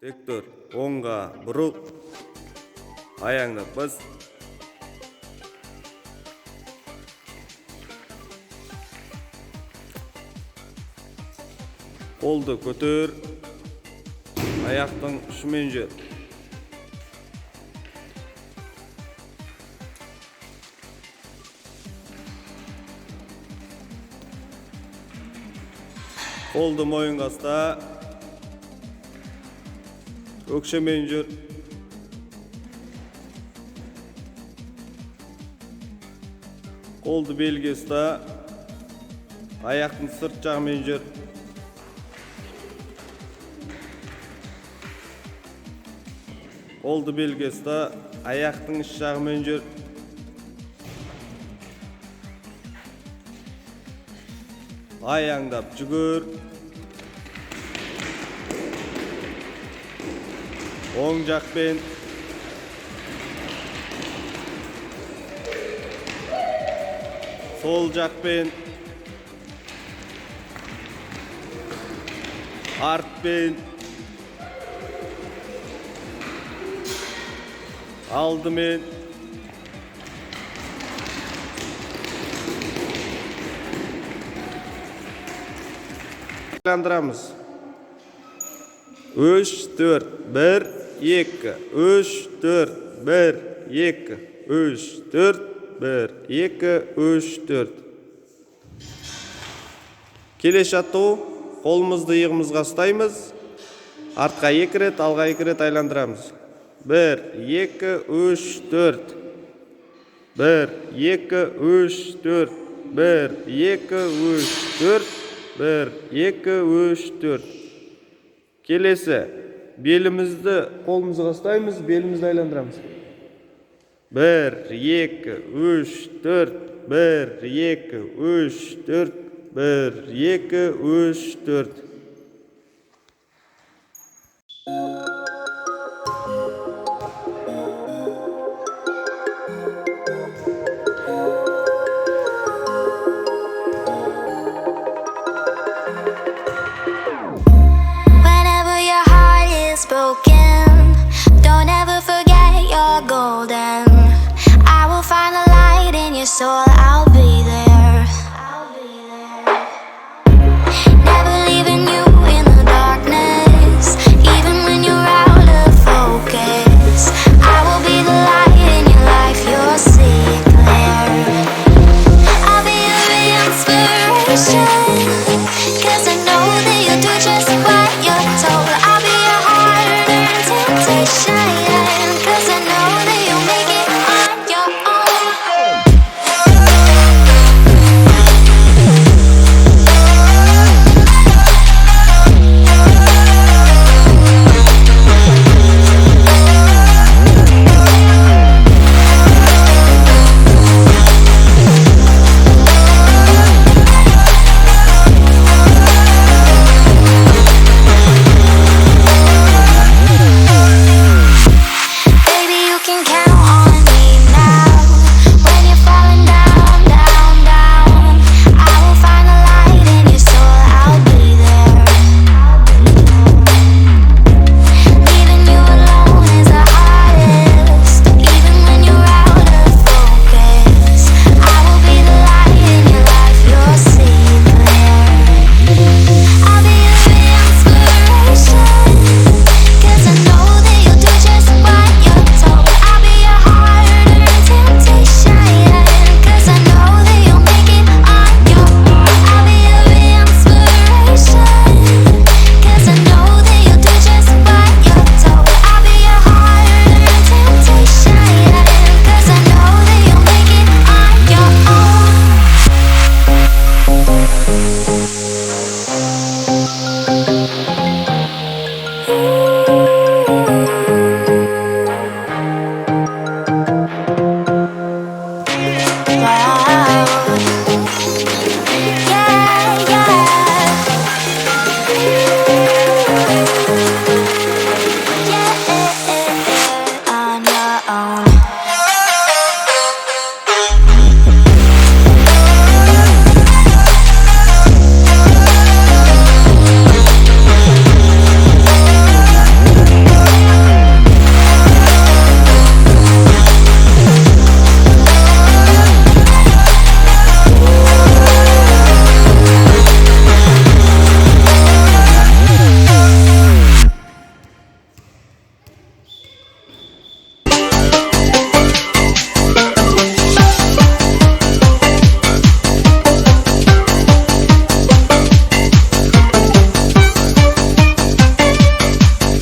Тек тұр, оңға бұрыл, аяңды бас. Қолды көтер, аяқтың ұшымен жер. Қолды мойынға ұста, өкшемен жүр. Қолды белге ұста, аяқтың сырт жағымен жүр. Қолды белге ұста, аяқтың іш жағымен жүр. Аяңдап жүгір. Оң жақпен. Сол жақпен. Артпен. Алдымен. Айландырамыз. 3, 4, 1, 2, 3, 4, 1, 2, 3, 4, 1, 2, 3, 4. Келесі атау, қолымызды иығымызға ұстаймыз. Артқа 2 рет, алға 2 рет айландырамыз. 1, 2, 3, 4. 1, 2, 3, 4. 1, 2, 3, 4. 1, 2, 3, 4. Келесі, белімізді қолымызға ұстаймыз, белімізді айландырамыз. 1, 2, 3, 4. 1, 2, 3, 4. 1, 2, 3, 4. Broken, don't ever forget you're golden. I will find the light in your soul.